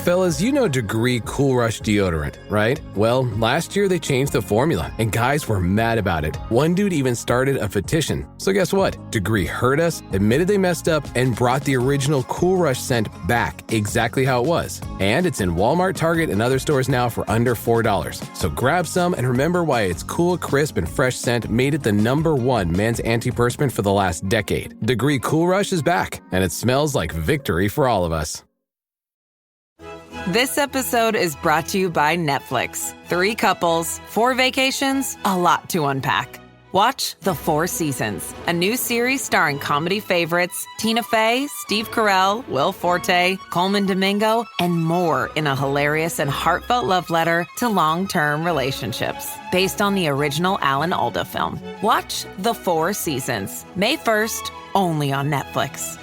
Fellas, you know Degree Cool Rush deodorant, right? Well, last year they changed the formula, and guys were mad about it. One dude even started a petition. So guess what? Degree heard us, admitted they messed up, and brought the original Cool Rush scent back exactly how it was. And it's in Walmart, Target, and other stores now for under $4. So grab some and remember why its cool, crisp, and fresh scent made it the #1 men's antiperspirant for the last decade. Degree Cool Rush is back, and it smells like victory for all of us. This episode is brought to you by Netflix. 3 couples, 4 vacations, a lot to unpack. Watch The 4 Seasons, a new series starring comedy favorites Tina Fey, Steve Carell, Will Forte, Coleman Domingo, and more in a hilarious and heartfelt love letter to long-term relationships. Based on the original Alan Alda film. Watch The 4 Seasons, May 1st, only on Netflix.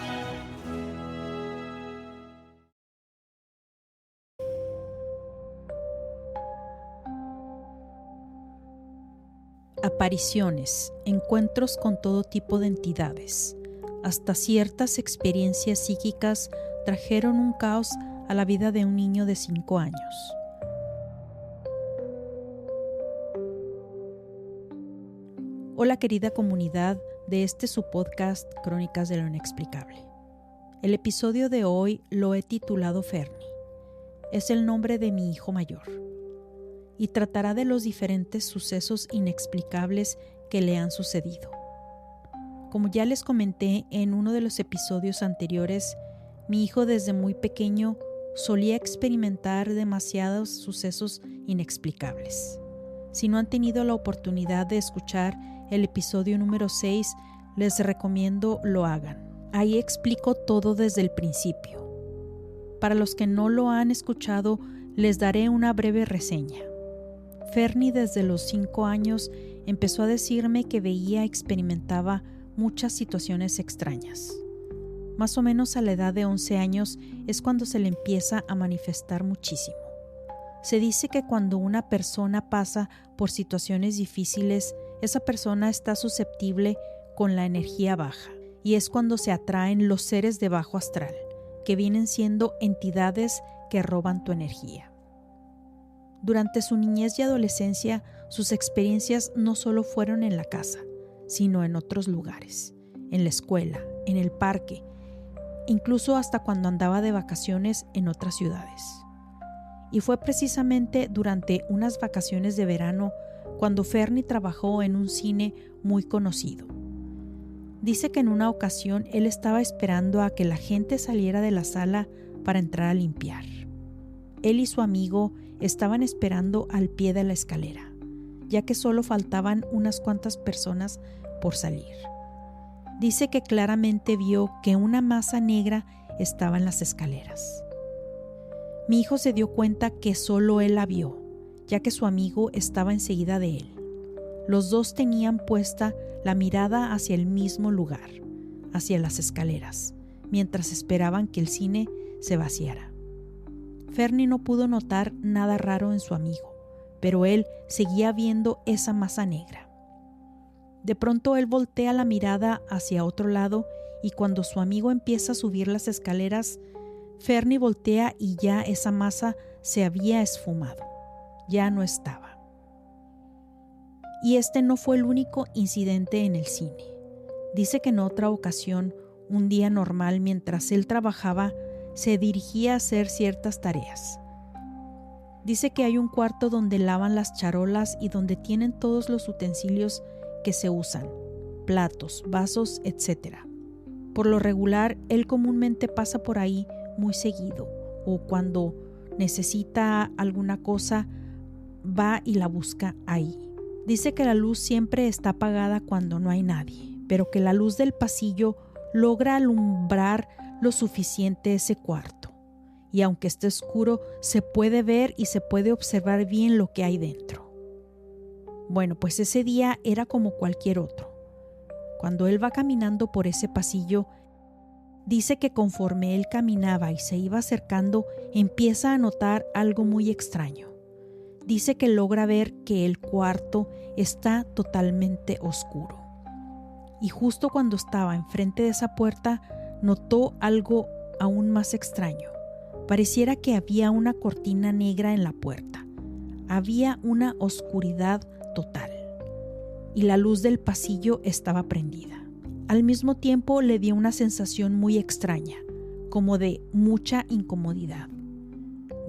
Apariciones, encuentros con todo tipo de entidades, hasta ciertas experiencias psíquicas trajeron un caos a la vida de un niño de 5 años. Hola querida comunidad de este su podcast Crónicas de lo Inexplicable. El episodio de hoy lo he titulado Fernie. Es el nombre de mi hijo mayor. Y tratará de los diferentes sucesos inexplicables que le han sucedido. Como ya les comenté en uno de los episodios anteriores, mi hijo desde muy pequeño solía experimentar demasiados sucesos inexplicables. Si no han tenido la oportunidad de escuchar el episodio número 6, les recomiendo lo hagan. Ahí explico todo desde el principio. Para los que no lo han escuchado, les daré una breve reseña. Fernie desde los 5 años empezó a decirme que experimentaba muchas situaciones extrañas. Más o menos a la edad de 11 años es cuando se le empieza a manifestar muchísimo. Se dice que cuando una persona pasa por situaciones difíciles, esa persona está susceptible con la energía baja y es cuando se atraen los seres de bajo astral, que vienen siendo entidades que roban tu energía. Durante su niñez y adolescencia, sus experiencias no solo fueron en la casa, sino en otros lugares, en la escuela, en el parque, incluso hasta cuando andaba de vacaciones en otras ciudades. Y fue precisamente durante unas vacaciones de verano cuando Fernie trabajó en un cine muy conocido. Dice que en una ocasión él estaba esperando a que la gente saliera de la sala para entrar a limpiar. Él y su amigo estaban esperando al pie de la escalera, ya que solo faltaban unas cuantas personas por salir. Dice que claramente vio que una masa negra estaba en las escaleras. Mi hijo se dio cuenta que solo él la vio, ya que su amigo estaba enseguida de él. Los dos tenían puesta la mirada hacia el mismo lugar, hacia las escaleras, mientras esperaban que el cine se vaciara. Fernie no pudo notar nada raro en su amigo, pero él seguía viendo esa masa negra. De pronto él voltea la mirada hacia otro lado y cuando su amigo empieza a subir las escaleras, Fernie voltea y ya esa masa se había esfumado, ya no estaba. Y este no fue el único incidente en el cine. Dice que en otra ocasión, un día normal mientras él trabajaba, se dirigía a hacer ciertas tareas. Dice que hay un cuarto donde lavan las charolas y donde tienen todos los utensilios que se usan, platos, vasos, etc. Por lo regular, él comúnmente pasa por ahí muy seguido o cuando necesita alguna cosa, va y la busca ahí. Dice que la luz siempre está apagada cuando no hay nadie, pero que la luz del pasillo logra alumbrar lo suficiente ese cuarto. Y aunque esté oscuro, se puede ver y se puede observar bien lo que hay dentro. Bueno, pues ese día era como cualquier otro. Cuando él va caminando por ese pasillo, dice que conforme él caminaba y se iba acercando, empieza a notar algo muy extraño. Dice que logra ver que el cuarto está totalmente oscuro. Y justo cuando estaba enfrente de esa puerta, notó algo aún más extraño. Pareciera que había una cortina negra en la puerta. Había una oscuridad total y la luz del pasillo estaba prendida. Al mismo tiempo le dio una sensación muy extraña, como de mucha incomodidad.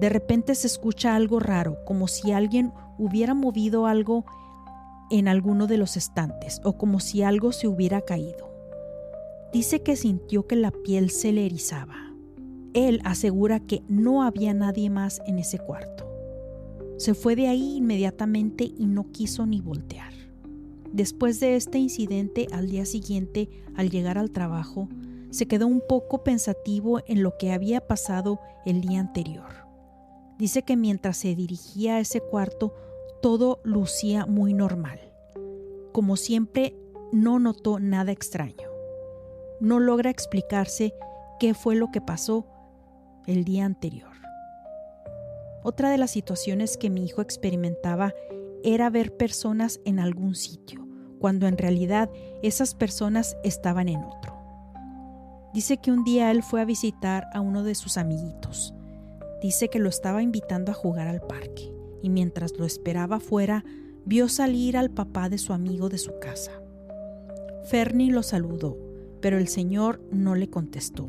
De repente se escucha algo raro, como si alguien hubiera movido algo en alguno de los estantes o como si algo se hubiera caído. Dice que sintió que la piel se le erizaba. Él asegura que no había nadie más en ese cuarto. Se fue de ahí inmediatamente y no quiso ni voltear. Después de este incidente, al día siguiente, al llegar al trabajo, se quedó un poco pensativo en lo que había pasado el día anterior. Dice que mientras se dirigía a ese cuarto, todo lucía muy normal. Como siempre, no notó nada extraño. No logra explicarse qué fue lo que pasó el día anterior. Otra de las situaciones que mi hijo experimentaba era ver personas en algún sitio, cuando en realidad esas personas estaban en otro. Dice que un día él fue a visitar a uno de sus amiguitos. Dice que lo estaba invitando a jugar al parque y mientras lo esperaba afuera, vio salir al papá de su amigo de su casa. Fernie lo saludó, pero el señor no le contestó.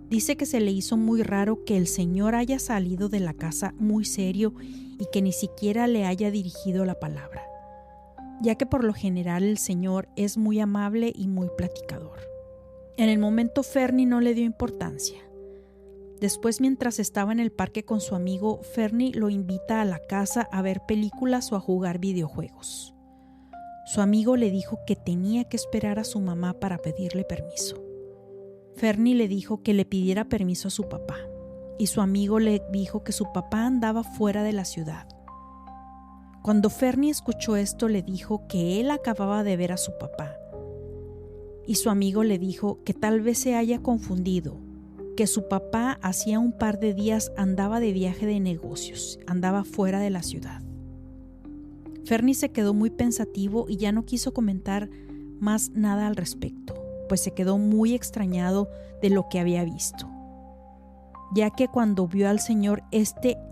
Dice que se le hizo muy raro que el señor haya salido de la casa muy serio y que ni siquiera le haya dirigido la palabra, ya que por lo general el señor es muy amable y muy platicador. En el momento Fernie no le dio importancia. Después, mientras estaba en el parque con su amigo, Fernie lo invita a la casa a ver películas o a jugar videojuegos. Su amigo le dijo que tenía que esperar a su mamá para pedirle permiso. Fernie le dijo que le pidiera permiso a su papá y su amigo le dijo que su papá andaba fuera de la ciudad. Cuando Fernie escuchó esto, le dijo que él acababa de ver a su papá y su amigo le dijo que tal vez se haya confundido, que su papá hacía un par de días andaba de viaje de negocios, andaba fuera de la ciudad. Fernie se quedó muy pensativo y ya no quiso comentar más nada al respecto, pues se quedó muy extrañado de lo que había visto, ya que cuando vio al señor,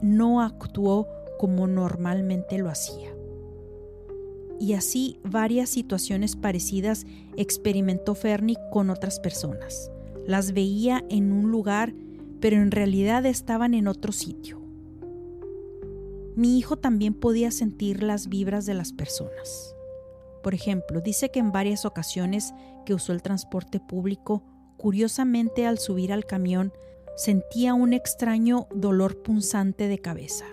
no actuó como normalmente lo hacía. Y así varias situaciones parecidas experimentó Fernie con otras personas. Las veía en un lugar, pero en realidad estaban en otro sitio. Mi hijo también podía sentir las vibras de las personas. Por ejemplo, dice que en varias ocasiones que usó el transporte público, curiosamente al subir al camión, sentía un extraño dolor punzante de cabeza.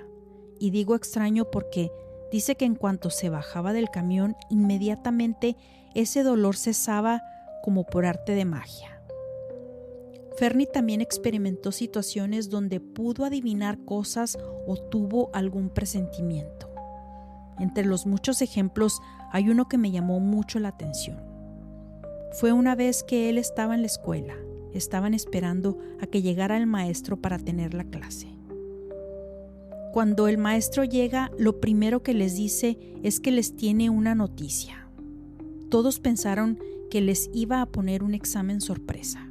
Y digo extraño porque dice que en cuanto se bajaba del camión, inmediatamente ese dolor cesaba como por arte de magia. Fernie también experimentó situaciones donde pudo adivinar cosas o tuvo algún presentimiento. Entre los muchos ejemplos hay uno que me llamó mucho la atención. Fue una vez que él estaba en la escuela. Estaban esperando a que llegara el maestro para tener la clase. Cuando el maestro llega, lo primero que les dice es que les tiene una noticia. Todos pensaron que les iba a poner un examen sorpresa.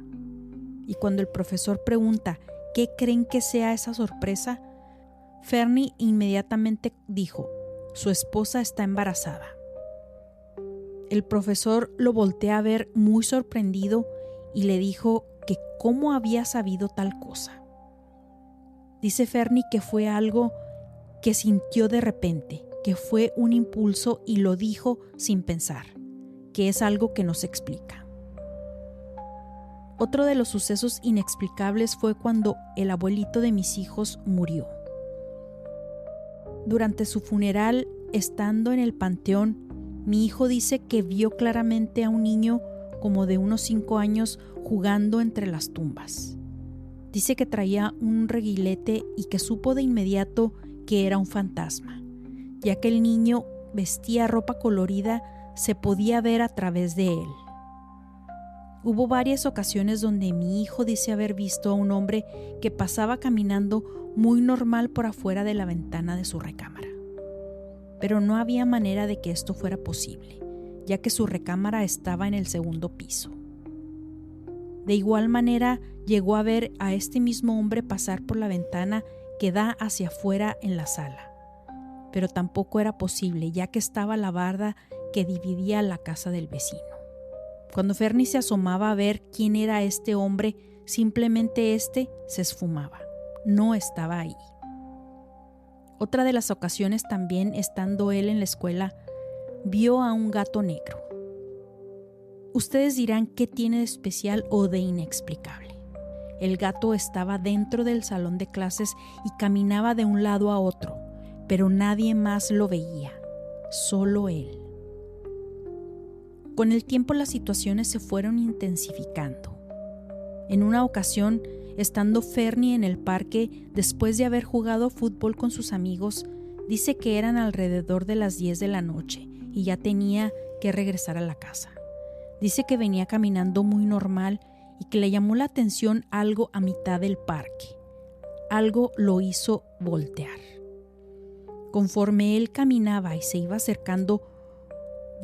Y cuando el profesor pregunta ¿qué creen que sea esa sorpresa?, Fernie inmediatamente dijo: su esposa está embarazada. El profesor lo voltea a ver muy sorprendido y le dijo que cómo había sabido tal cosa. Dice Fernie que fue algo que sintió de repente, que fue un impulso y lo dijo sin pensar, que es algo que no se explica. Otro de los sucesos inexplicables fue cuando el abuelito de mis hijos murió. Durante su funeral, estando en el panteón, mi hijo dice que vio claramente a un niño como de unos 5 años jugando entre las tumbas. Dice que traía un reguilete y que supo de inmediato que era un fantasma, ya que el niño vestía ropa colorida, se podía ver a través de él. Hubo varias ocasiones donde mi hijo dice haber visto a un hombre que pasaba caminando muy normal por afuera de la ventana de su recámara. Pero no había manera de que esto fuera posible, ya que su recámara estaba en el 2º piso. De igual manera, llegó a ver a este mismo hombre pasar por la ventana que da hacia afuera en la sala. Pero tampoco era posible, ya que estaba la barda que dividía la casa del vecino. Cuando Fernie se asomaba a ver quién era este hombre, simplemente se esfumaba. No estaba ahí. Otra de las ocasiones también, estando él en la escuela, vio a un gato negro. Ustedes dirán qué tiene de especial o de inexplicable. El gato estaba dentro del salón de clases y caminaba de un lado a otro, pero nadie más lo veía, solo él. Con el tiempo las situaciones se fueron intensificando. En una ocasión, estando Fernie en el parque, después de haber jugado fútbol con sus amigos, dice que eran alrededor de las 10 de la noche y ya tenía que regresar a la casa. Dice que venía caminando muy normal y que le llamó la atención algo a mitad del parque. Algo lo hizo voltear. Conforme él caminaba y se iba acercando,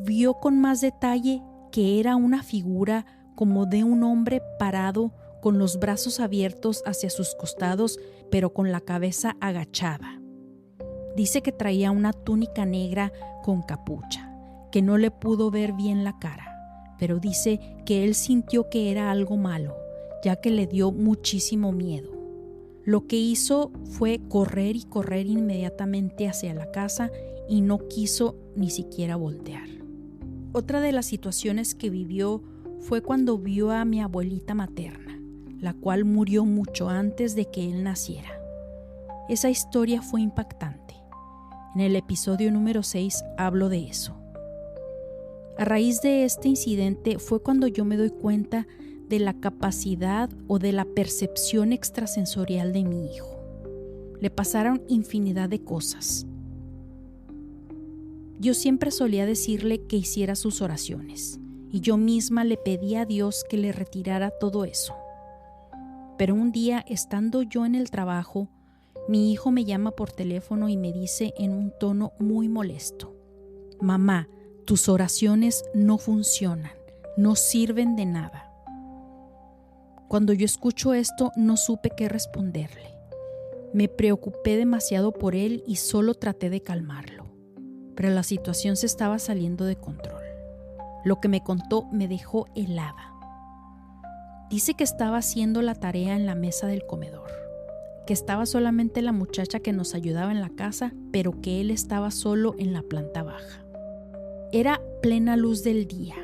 vio con más detalle que era una figura como de un hombre parado con los brazos abiertos hacia sus costados, pero con la cabeza agachada. Dice que traía una túnica negra con capucha, que no le pudo ver bien la cara, pero dice que él sintió que era algo malo, ya que le dio muchísimo miedo. Lo que hizo fue correr y correr inmediatamente hacia la casa y no quiso ni siquiera voltear. Otra de las situaciones que vivió fue cuando vio a mi abuelita materna, la cual murió mucho antes de que él naciera. Esa historia fue impactante. En el episodio número 6 hablo de eso. A raíz de este incidente fue cuando yo me doy cuenta de la capacidad o de la percepción extrasensorial de mi hijo. Le pasaron infinidad de cosas. Yo siempre solía decirle que hiciera sus oraciones y yo misma le pedía a Dios que le retirara todo eso. Pero un día, estando yo en el trabajo, mi hijo me llama por teléfono y me dice en un tono muy molesto: «Mamá, tus oraciones no funcionan, no sirven de nada». Cuando yo escucho esto, no supe qué responderle. Me preocupé demasiado por él y solo traté de calmarlo. Pero la situación se estaba saliendo de control. Lo que me contó me dejó helada. Dice que estaba haciendo la tarea en la mesa del comedor, que estaba solamente la muchacha que nos ayudaba en la casa, pero que él estaba solo en la planta baja. Era plena luz del día.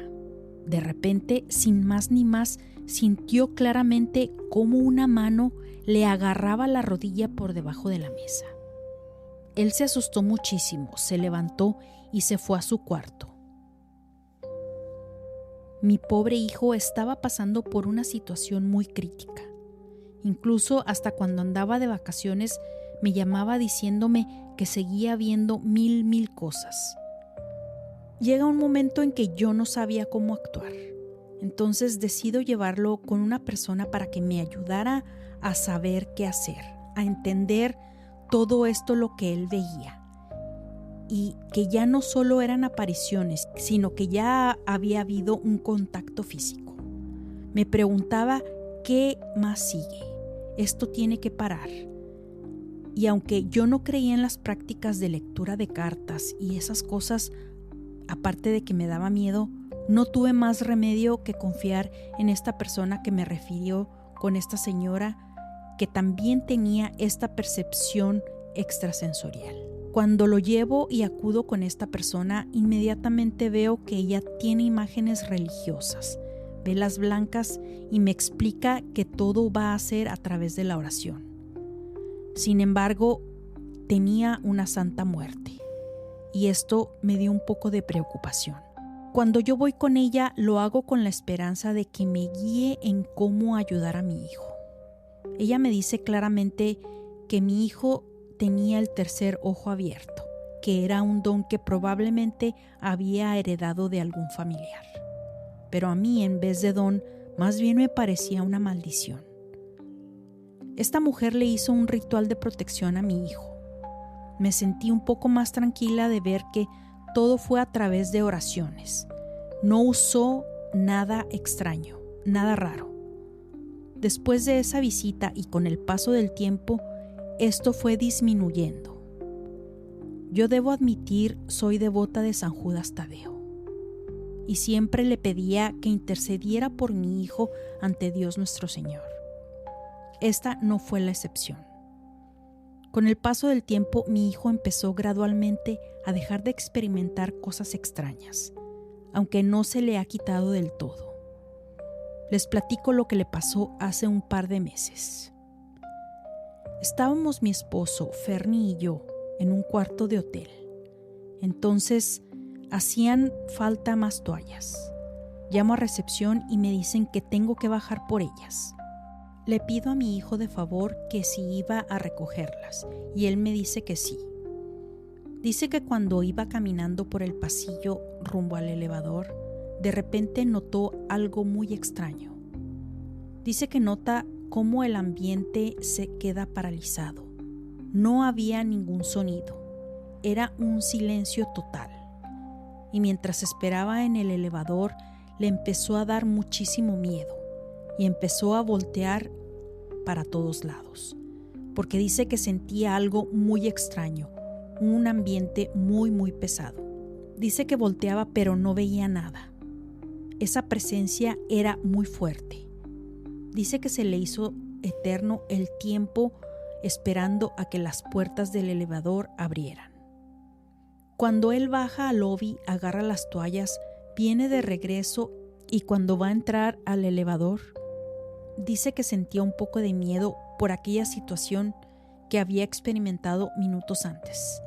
De repente, sin más ni más, sintió claramente cómo una mano le agarraba la rodilla por debajo de la mesa. Él se asustó muchísimo, se levantó y se fue a su cuarto. Mi pobre hijo estaba pasando por una situación muy crítica. Incluso hasta cuando andaba de vacaciones me llamaba diciéndome que seguía viendo mil cosas. Llega un momento en que yo no sabía cómo actuar. Entonces decido llevarlo con una persona para que me ayudara a saber qué hacer, a entender todo esto lo que él veía. Y que ya no solo eran apariciones, sino que ya había habido un contacto físico. Me preguntaba, ¿qué más sigue? Esto tiene que parar. Y aunque yo no creía en las prácticas de lectura de cartas y esas cosas, aparte de que me daba miedo, no tuve más remedio que confiar en esta persona que me refirió con esta señora que también tenía esta percepción extrasensorial. Cuando lo llevo y acudo con esta persona, inmediatamente veo que ella tiene imágenes religiosas, velas blancas, y me explica que todo va a ser a través de la oración. Sin embargo, tenía una santa muerte, y esto me dio un poco de preocupación. Cuando yo voy con ella, lo hago con la esperanza de que me guíe en cómo ayudar a mi hijo. Ella me dice claramente que mi hijo tenía el tercer ojo abierto, que era un don que probablemente había heredado de algún familiar. Pero a mí, en vez de don, más bien me parecía una maldición. Esta mujer le hizo un ritual de protección a mi hijo. Me sentí un poco más tranquila de ver que todo fue a través de oraciones. No usó nada extraño, nada raro. Después de esa visita y con el paso del tiempo, esto fue disminuyendo. Yo debo admitir, soy devota de San Judas Tadeo y siempre le pedía que intercediera por mi hijo ante Dios nuestro Señor. Esta no fue la excepción. Con el paso del tiempo, mi hijo empezó gradualmente a dejar de experimentar cosas extrañas, aunque no se le ha quitado del todo. Les platico lo que le pasó hace un par de meses. Estábamos mi esposo, Fernie y yo en un cuarto de hotel. Entonces hacían falta más toallas. Llamo a recepción y me dicen que tengo que bajar por ellas. Le pido a mi hijo de favor que si iba a recogerlas y él me dice que sí. Dice que cuando iba caminando por el pasillo rumbo al elevador, de repente notó algo muy extraño. Dice que nota cómo el ambiente se queda paralizado. No había ningún sonido. Era un silencio total. Y mientras esperaba en el elevador, le empezó a dar muchísimo miedo y empezó a voltear para todos lados, porque dice que sentía algo muy extraño, un ambiente muy pesado. Dice que volteaba pero no veía nada. Esa presencia era muy fuerte. Dice que se le hizo eterno el tiempo esperando a que las puertas del elevador abrieran. Cuando él baja al lobby, agarra las toallas, viene de regreso y cuando va a entrar al elevador, dice que sentía un poco de miedo por aquella situación que había experimentado minutos antes.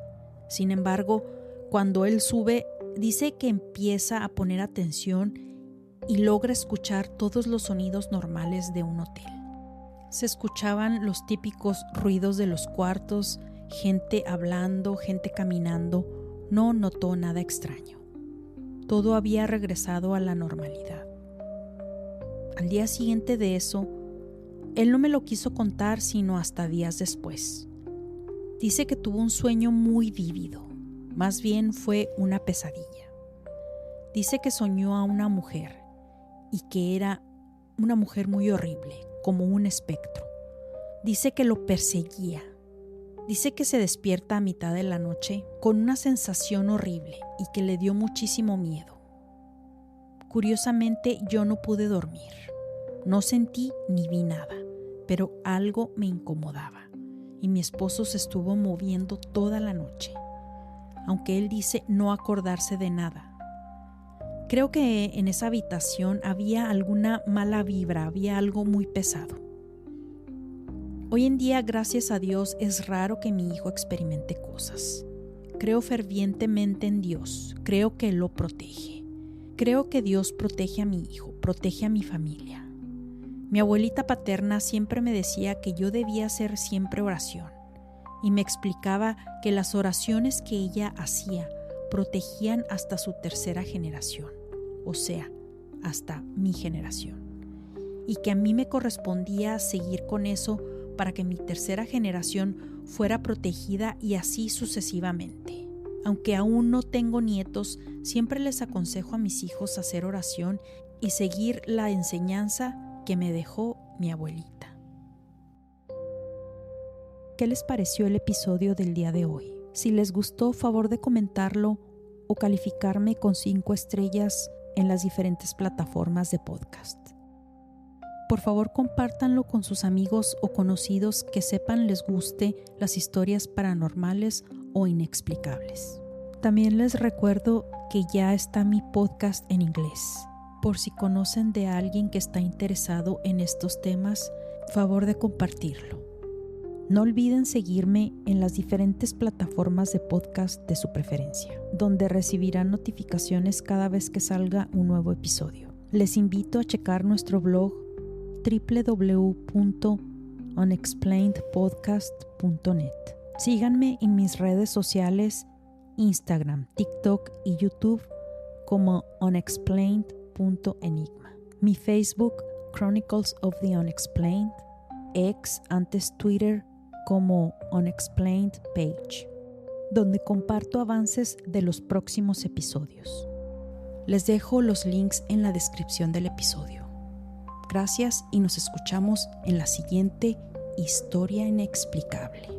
Sin embargo, cuando él sube, dice que empieza a poner atención y logra escuchar todos los sonidos normales de un hotel. Se escuchaban los típicos ruidos de los cuartos, gente hablando, gente caminando. No notó nada extraño. Todo había regresado a la normalidad. Al día siguiente de eso, él no me lo quiso contar sino hasta días después. Dice que tuvo un sueño muy vívido, más bien fue una pesadilla. Dice que soñó a una mujer y que era una mujer muy horrible, como un espectro. Dice que lo perseguía. Dice que se despierta a mitad de la noche con una sensación horrible y que le dio muchísimo miedo. Curiosamente, yo no pude dormir. No sentí ni vi nada, pero algo me incomodaba y mi esposo se estuvo moviendo toda la noche, aunque él dice no acordarse de nada. Creo que en esa habitación había alguna mala vibra, había algo muy pesado. Hoy en día, gracias a Dios, es raro que mi hijo experimente cosas. Creo fervientemente en Dios, creo que Él lo protege. Creo que Dios protege a mi hijo, protege a mi familia. Mi abuelita paterna siempre me decía que yo debía hacer siempre oración y me explicaba que las oraciones que ella hacía protegían hasta su tercera generación, o sea, hasta mi generación, y que a mí me correspondía seguir con eso para que mi tercera generación fuera protegida y así sucesivamente. Aunque aún no tengo nietos, siempre les aconsejo a mis hijos hacer oración y seguir la enseñanza que me dejó mi abuelita. ¿Qué les pareció el episodio del día de hoy? Si les gustó, favor de comentarlo o calificarme con 5 estrellas en las diferentes plataformas de podcast. Por favor, compártanlo con sus amigos o conocidos que sepan les guste las historias paranormales o inexplicables. También les recuerdo que ya está mi podcast en inglés. Por si conocen de alguien que está interesado en estos temas, favor de compartirlo. No olviden seguirme en las diferentes plataformas de podcast de su preferencia, donde recibirán notificaciones cada vez que salga un nuevo episodio. Les invito a checar nuestro blog www.unexplainedpodcast.net. Síganme en mis redes sociales, Instagram, TikTok y YouTube como unexplained.enigma. Mi Facebook, Chronicles of the Unexplained, ex antes Twitter como Unexplained Page, donde comparto avances de los próximos episodios. Les dejo los links en la descripción del episodio. gracias y nos escuchamos en la siguiente historia inexplicable.